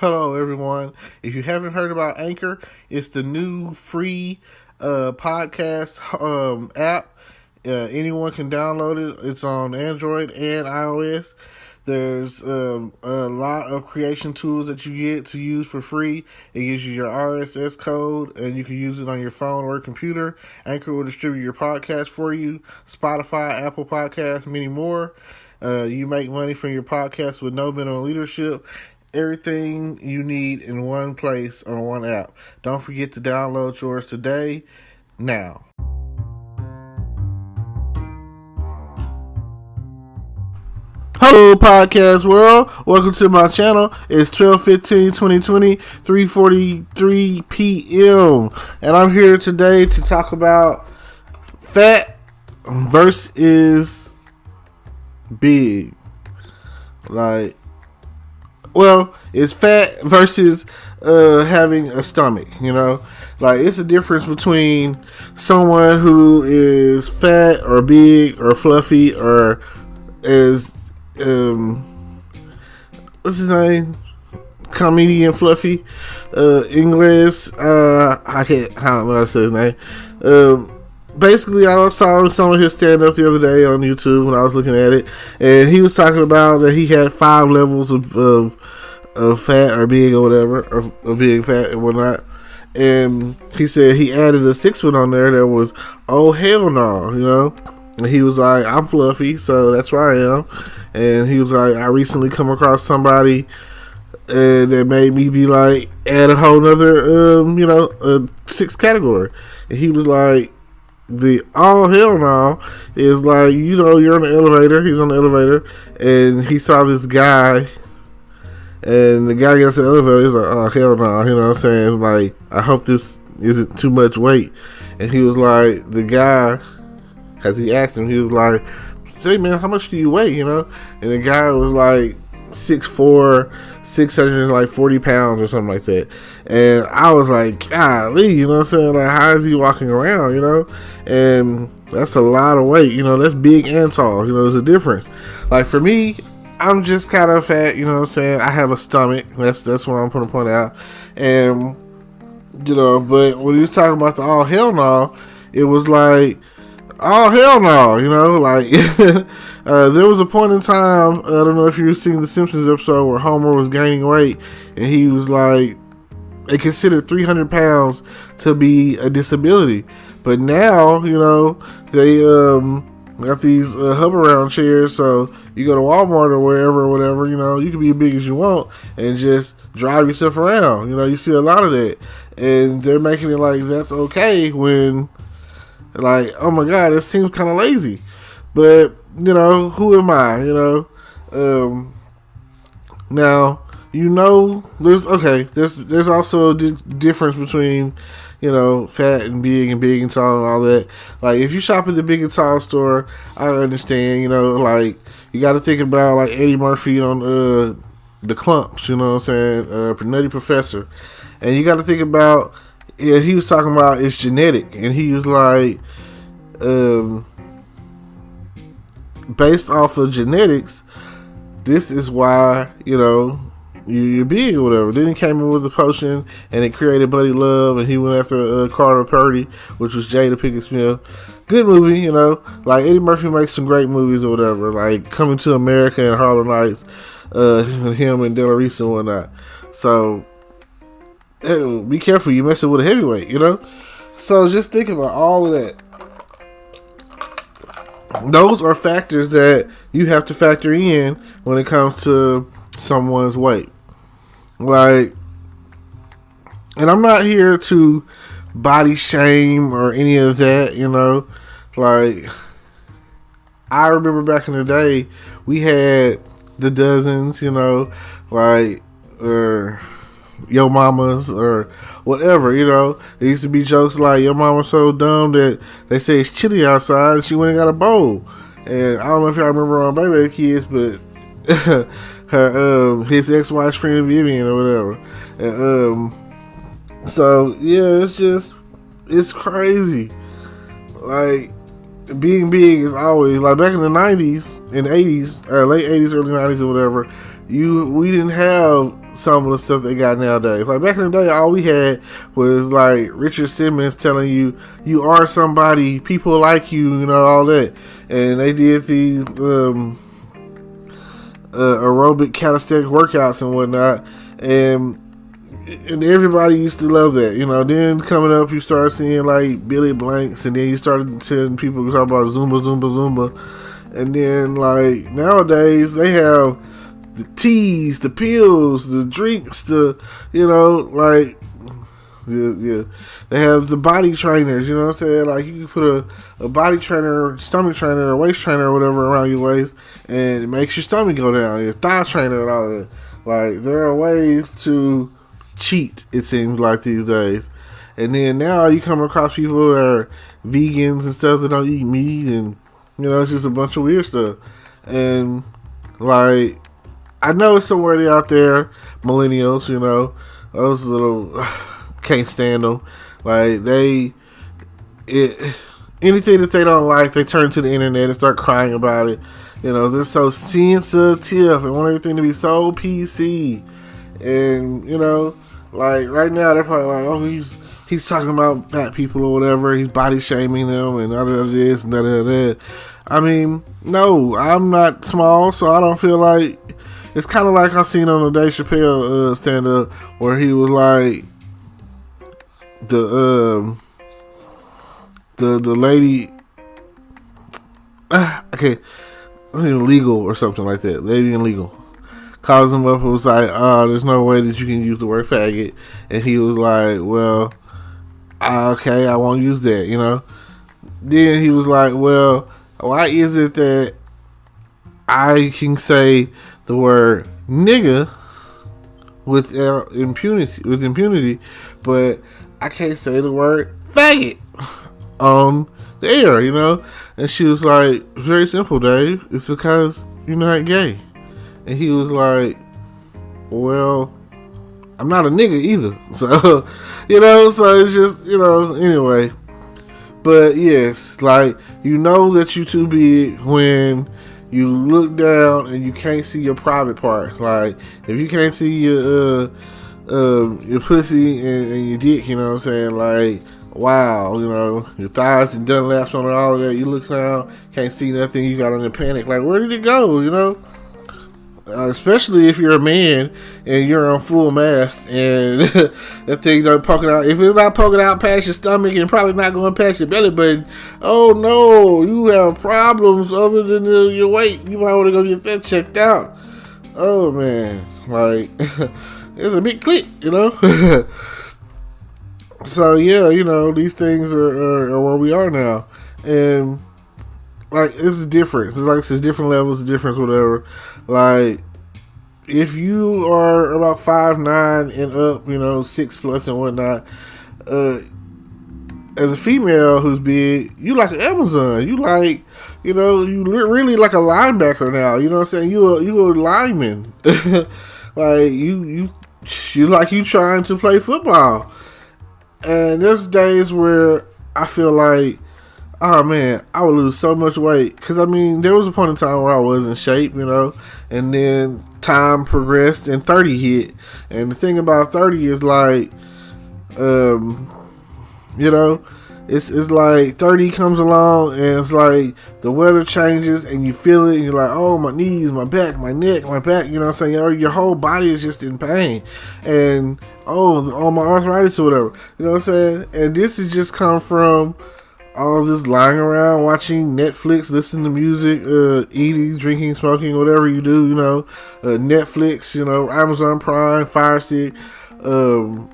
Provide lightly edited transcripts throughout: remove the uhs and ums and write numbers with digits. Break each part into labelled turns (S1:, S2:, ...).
S1: Hello, everyone. If you haven't heard about Anchor, it's the new free podcast app. Anyone can download it. It's on Android and iOS. There's a lot of creation tools that you get to use for free. It gives you your RSS code, and you can use it on your phone or computer. Anchor will distribute your podcast for you. Spotify, Apple Podcasts, many more. You make money from your podcast with no minimum leadership. Everything you need in one place on one app. Don't forget to download yours today, now. Hello, podcast world. Welcome to my channel. It's 12/15/2020, 3:43 p.m. And I'm here today to talk about fat versus big. It's fat versus having a stomach, it's a difference between someone who is fat or big or fluffy or is what's his name, comedian Fluffy, English, I don't know how to say his name. Basically, I saw some of his stand-up the other day on YouTube when I was looking at it, and he was talking about that he had 5 levels of fat or big or whatever, or big, fat, and whatnot. And he said he added a 6th one on there that was, oh, hell no, And he was like, I'm fluffy, so that's where I am. And he was like, I recently come across somebody that made me be like, add a whole nother, a 6th category. And he was like, the oh hell no is like, you're on the elevator. He's on the elevator, and he saw this guy, and the guy gets the elevator. He's like, oh hell no, you know what I'm saying? It's like, I hope this isn't too much weight. And he was like, the guy, as he asked him, he was like, say man, how much do you weigh? And the guy was like 6'4", 640 pounds or something like that. And I was like, golly, you know what I'm saying? Like, how is he walking around, And that's a lot of weight, that's big and tall, there's a difference. Like, for me, I'm just kind of fat, you know what I'm saying? I have a stomach. That's what I'm going to point out. And, but when he was talking about the oh hell no, it was like, oh hell no, like there was a point in time, I don't know if you've seen the Simpsons episode where Homer was gaining weight, and he was like, they considered 300 pounds to be a disability, but now they got these hover around chairs, so you go to Walmart or wherever or whatever, you can be as big as you want and just drive yourself around. You see a lot of that, and they're making it like that's okay when, like, oh my god, it seems kind of lazy. But, who am I, now, there's also a difference between, fat and big and tall and all that. Like, if you shop at the big and tall store, I understand, like, you got to think about, like, Eddie Murphy on the Clumps, you know what I'm saying, Nutty Professor. And you got to think about, he was talking about it's genetic, and he was like, based off of genetics, this is why, you're big or whatever. Then he came in with a potion, and it created Buddy Love, and he went after Carter Purdy, which was Jada Pinkett Smith. Good movie, like Eddie Murphy makes some great movies or whatever, like Coming to America and Harlem Nights, him and Della Reese and whatnot. So, be careful, you messing with a heavyweight, So just think about all of that. Those are factors that you have to factor in when it comes to someone's weight. Like, and I'm not here to body shame or any of that, Like, I remember back in the day, we had the dozens, like, Yo Mamas or whatever, There used to be jokes like, your mama's so dumb that they say it's chilly outside and she went and got a bowl. And I don't know if y'all remember on Baby Kids, but his ex-wife's friend Vivian or whatever. And, so yeah, it's crazy. Like, being big is always, like, back in the 90s and 80s, late 80s, early 90s or whatever, we didn't have some of the stuff they got nowadays. Like back in the day, all we had was like Richard Simmons telling you you are somebody, people like you, you know, all that. And they did these aerobic calisthenic workouts and whatnot, and everybody used to love that, you know. Then coming up, you start seeing like Billy Blanks, and then you started seeing people talk about Zumba, and then like nowadays they have the teas, the pills, the drinks, the, you know, like yeah. They have the body trainers, you know what I'm saying? Like you can put a body trainer, stomach trainer, or waist trainer or whatever around your waist, and it makes your stomach go down, your thigh trainer and all that. Like there are ways to cheat, it seems like these days. And then now you come across people that are vegans and stuff that don't eat meat, and you know, it's just a bunch of weird stuff. And like I know somewhere out there, millennials, you know, those little can't stand them. Like anything that they don't like, they turn to the internet and start crying about it. You know, they're so sensitive and want everything to be so PC. And you know, like right now they're probably like, oh, he's talking about fat people or whatever. He's body shaming them and all of this and that. I mean, no, I'm not small, so I don't feel like. It's kind of like I seen on the Dave Chappelle stand up where he was like the lady, okay, illegal or something like that. Lady in legal calls him up and was like, "Oh, there's no way that you can use the word faggot," and he was like, "Well, okay, I won't use that," you know. Then he was like, "Well, why is it that I can say the word nigga with impunity, but I can't say the word faggot on the air," you know? And she was like, "Very simple, Dave. It's because you're not gay." And he was like, "Well, I'm not a nigga either." So, you know, so it's just, you know, anyway. But yes, like, you know that you too big when you look down and you can't see your private parts. Like, if you can't see your pussy and your dick, you know what I'm saying? Like, wow, you know, your thighs and done laps on and all of that. You look down, can't see nothing. You got on the panic. Like, where did it go? You know, especially if you're a man and you're on full mast and that thing not poking out. If it's not poking out past your stomach and probably not going past your belly button, oh no, you have problems other than your weight. You might want to go get that checked out. Oh man, like it's a big click, you know. So yeah, you know, these things are where we are now, and like it's different. It's like it's different levels of difference, whatever. Like, if you are about 5'9" and up, you know, 6+ and whatnot, as a female who's big, you like an Amazon. You like, you know, you really like a linebacker now. You know what I'm saying? You a lineman. Like you like you trying to play football. And there's days where I feel like, oh man, I would lose so much weight. Because I mean, there was a point in time where I was in shape, you know, and then time progressed and 30 hit. And the thing about 30 is like, you know, it's like 30 comes along and it's like the weather changes and you feel it and you're like, oh, my knees, my back, my neck, my back, you know what I'm saying? Your whole body is just in pain. And all my arthritis or whatever, you know what I'm saying? And this has just come from all this lying around, watching Netflix, listening to music, eating, drinking, smoking, whatever you do, you know, Netflix, you know, Amazon Prime, Fire Stick,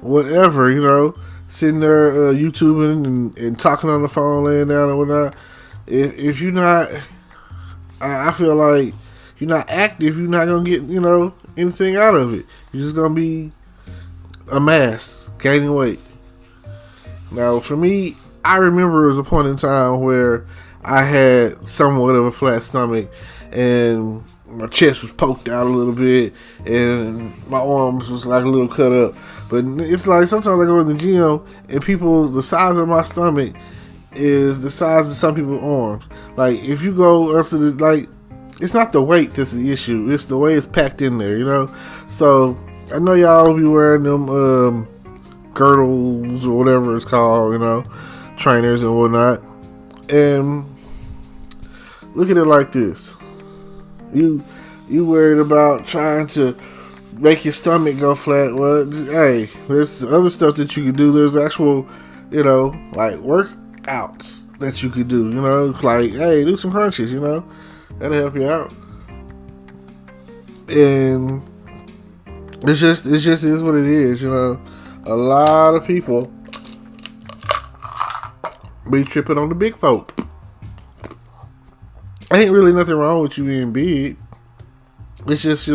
S1: whatever, you know, sitting there YouTubing and talking on the phone, laying down and whatnot. If you're not, I feel like you're not active, you're not going to get, you know, anything out of it. You're just going to be a mass, gaining weight. Now, for me, I remember there was a point in time where I had somewhat of a flat stomach and my chest was poked out a little bit and my arms was like a little cut up. But it's like sometimes I go in the gym and people, the size of my stomach is the size of some people's arms. Like if you go up to the, like, it's not the weight that's the issue, it's the way it's packed in there, you know? So I know y'all be wearing them girdles or whatever it's called, trainers and whatnot. And look at it like this: you worried about trying to make your stomach go flat. Well, hey, there's other stuff that you can do. There's actual, like workouts that you could do. Like, hey, do some crunches. That'll help you out. And it's just is what it is. A lot of people be tripping on the big folk. Ain't really nothing wrong with you being big. It's just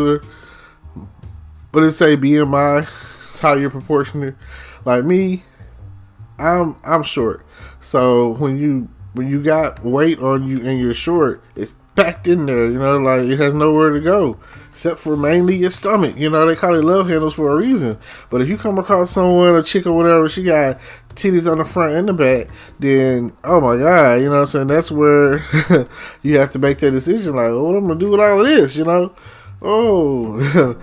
S1: but it say BMI. It's how you're proportionate. Like me, I'm short. So when you got weight on you and you're short, it's packed in there. Like it has nowhere to go except for mainly your stomach. They call it love handles for a reason. But if you come across someone, a chick or whatever, she got titties on the front and the back, then oh my god, what I'm saying? That's where you have to make that decision. Like, what am I gonna do with all of this? Oh,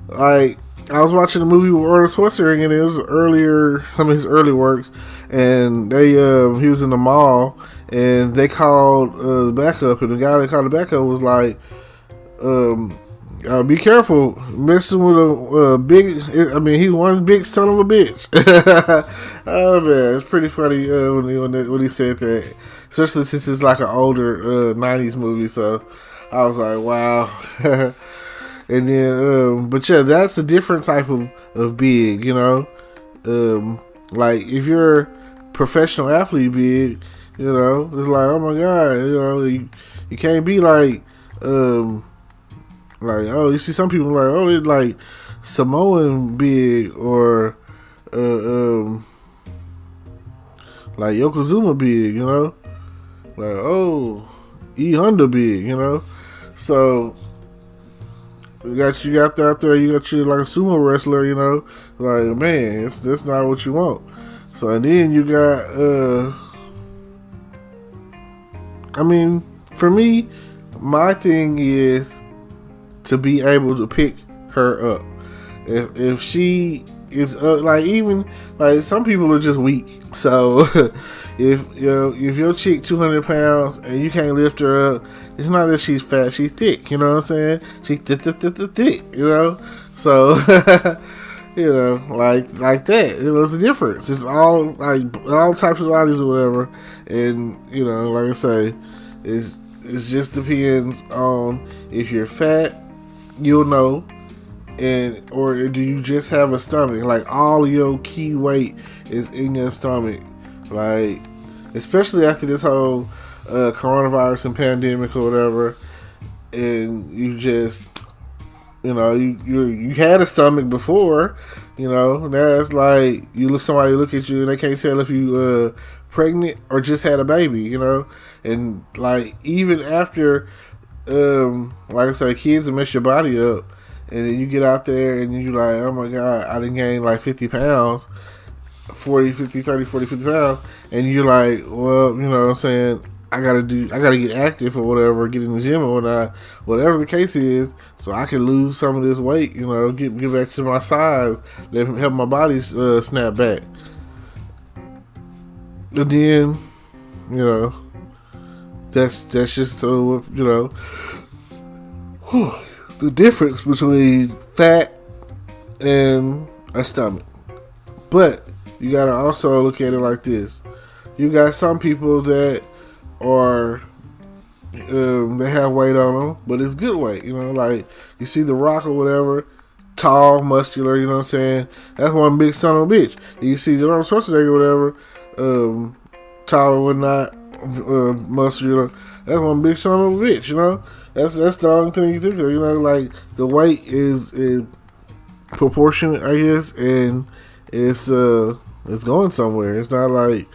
S1: like I was watching a movie with Arnold Schwarzenegger, and it was earlier, some of his early works, and he was in the mall, and they called the backup, and the guy that called the backup was like, be careful messing with a big. He's one big son of a bitch. Oh man, it's pretty funny when he said that, especially since it's like an older '90s movie. So I was like, wow. And then, but yeah, that's a different type of big. Like if you're a professional athlete big, it's like, oh my god, you can't be like. Like, oh, you see some people like, oh, they're like Samoan big or like Yokozuna big, like, oh, E Honda big, so you got that out there, you got you like a sumo wrestler, like, man, that's not what you want. So and then you got for me, my thing is to be able to pick her up. If she is like, even like some people are just weak. So if your chick 200 pounds and you can't lift her up, it's not that she's fat, she's thick. You know what I'm saying? She's thick. So like that. It was the difference. It's all like all types of bodies or whatever, and like I say, it just depends on if you're fat. You'll know, or do you just have a stomach? Like all of your key weight is in your stomach, like especially after this whole coronavirus and pandemic or whatever, and you just you had a stomach before, that's like somebody look at you and they can't tell if you pregnant or just had a baby, and like even after. Like I said, kids will mess your body up, and then you get out there and you like, oh my god, I done gained like 50 pounds, 40, 50, 30, 40, 50 pounds, and you're like, well, what I'm saying, I gotta get active or whatever, get in the gym or whatever the case is, so I can lose some of this weight, get back to my size, help my body snap back. And then, that's just the difference between fat and a stomach. But you gotta also look at it like this: you got some people that are they have weight on them, but it's good weight. Like you see The Rock or whatever, tall, muscular. You know what I'm saying? That's one big son of a bitch. And you see the Arnold Schwarzenegger or whatever, tall or whatnot. Muscular, that's one big son of a bitch. That's the only thing you think of. Like the weight is proportionate, I guess, and it's going somewhere. It's not like,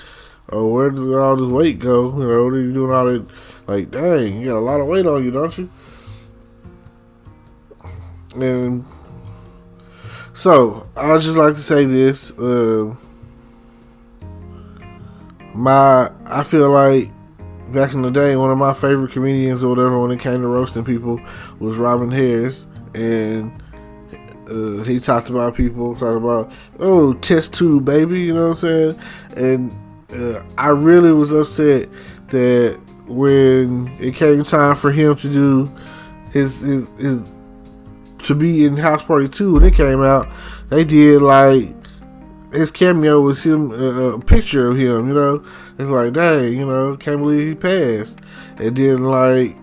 S1: oh, where does all this weight go? What are you doing all that? Like, dang, you got a lot of weight on you, don't you? And so I just like to say this. I feel like back in the day, one of my favorite comedians or whatever when it came to roasting people was Robin Harris, and He talked about people talking about, oh, test tube baby, you know what I'm saying? And I really was upset that when it came time for him to do his to be in House Party 2 when it came out, they did like his cameo was him, a picture of him, you know. It's like, dang, you know, can't believe he passed. And then like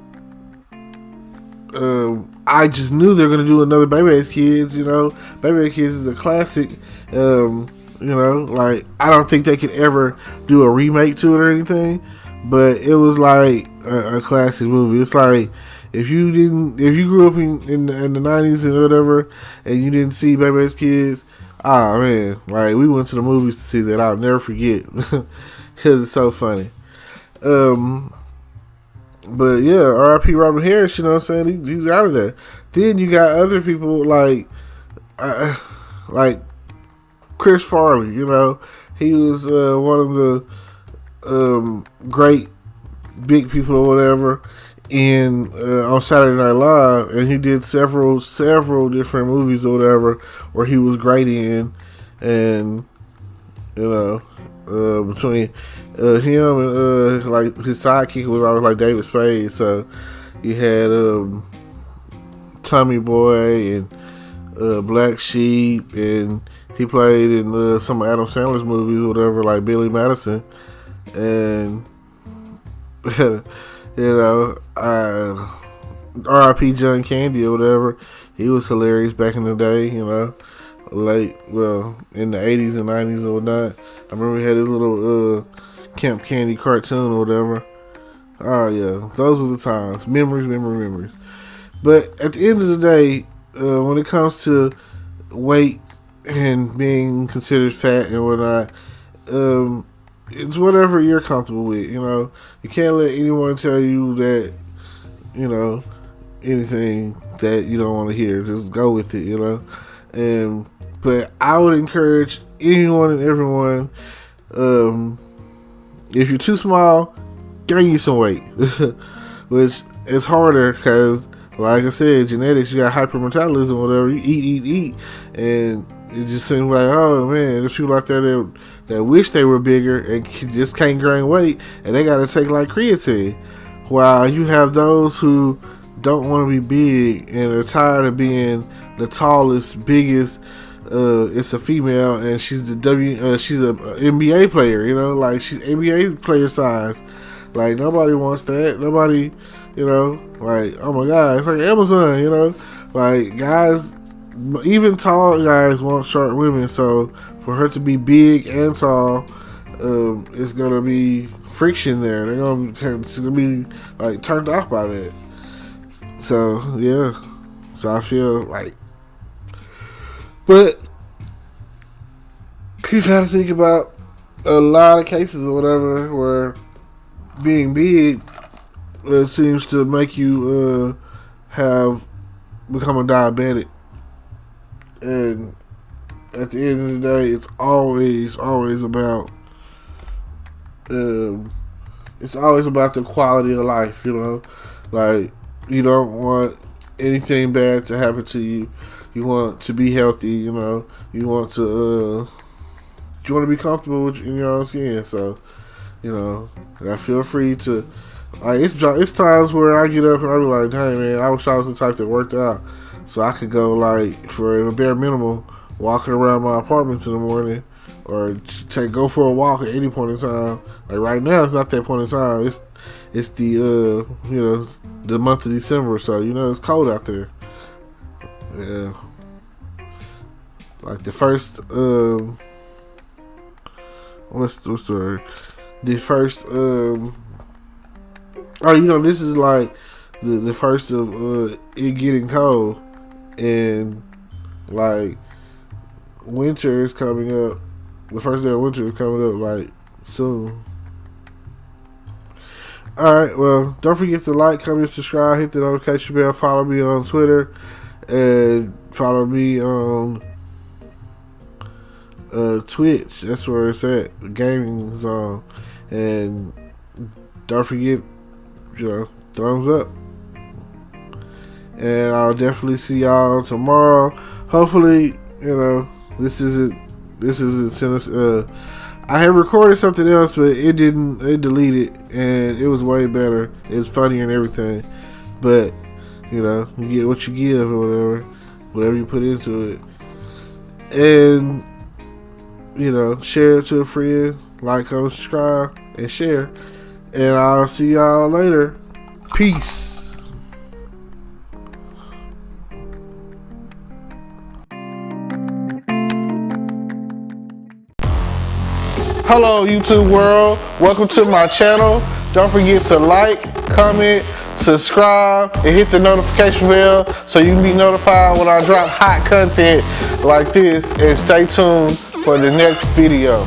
S1: I just knew they were gonna do another Baby Kids. You know, Baby Kids is a classic. You know, like I don't think they could ever do a remake to it or anything, but it was like a classic movie. It's like if you grew up in the '90s and whatever, and you didn't see Baby Kids, ah man, like we went to the movies to see that. I'll never forget. Because it's so funny. But yeah, R.I.P. Robert Harris, you know what I'm saying? He's out of there. Then you got other people like Chris Farley, you know. He was one of the great big people or whatever in on Saturday Night Live, and he did several different movies or whatever where he was great in, and you know. Between him and like his sidekick was always like David Spade. So you had Tommy Boy and Black Sheep, and he played in some of Adam Sandler's movies or whatever, like Billy Madison. And you know, R.I.P. John Candy or whatever. He was hilarious back in the day, you know. In the 80s and 90s or whatnot. I remember he had his little Camp Candy cartoon or whatever. Oh yeah, those were the times. Memories. But at the end of the day, when it comes to weight and being considered fat and whatnot, it's whatever you're comfortable with. You know, you can't let anyone tell you that, you know, anything that you don't want to hear. Just go with it, you know. But I would encourage anyone and everyone, if you're too small, gain you some weight. Which is harder because, like I said, genetics, you got hypermetabolism, whatever. You eat. And it just seems like, oh man, there's people out there that wish they were bigger and just can't gain weight. And they got to take like creatine. While you have those who don't want to be big and are tired of being the tallest, biggest. It's a female and she's she's a NBA player, you know, like she's NBA player size. Like nobody wants that. Nobody, you know, like oh my god, it's like Amazon, you know, like guys, even tall guys want short women. So for her to be big and tall, it's gonna be friction there. They're gonna be like turned off by that. So yeah, so I feel like. But you gotta think about a lot of cases or whatever where being big seems to make you have become a diabetic, and at the end of the day, it's always about the quality of life. You know, like you don't want anything bad to happen to you. You want to be healthy, you know. You want to be comfortable in your own skin. So, you know, I feel free to. Like it's times where I get up and I be like, dang man, I wish I was the type that worked out, so I could go like for the bare minimum, walking around my apartments in the morning, or go for a walk at any point in time. Like right now, it's not that point in time. It's the you know, the month of December, so you know it's cold out there. Yeah. Like the first what's the word? The first oh, you know, this is like the first of it getting cold, and like winter is coming up. The first day of winter is coming up like soon. Alright, well, don't forget to like, comment, subscribe, hit the notification bell, follow me on Twitter, and follow me on Twitch. That's where it's at, the gaming zone. And don't forget, you know, thumbs up. and I'll definitely see y'all tomorrow. Hopefully, this isn't I have recorded something else, but it deleted, and it was way better. It's funny and everything, but you get what you give, or whatever you put into it. And share it to a friend, like, comment, subscribe, and share. And I'll see y'all later. Peace. Hello, YouTube world. Welcome to my channel. Don't forget to like, comment, subscribe, and hit the notification bell so you can be notified when I drop hot content like this. And stay tuned for the next video.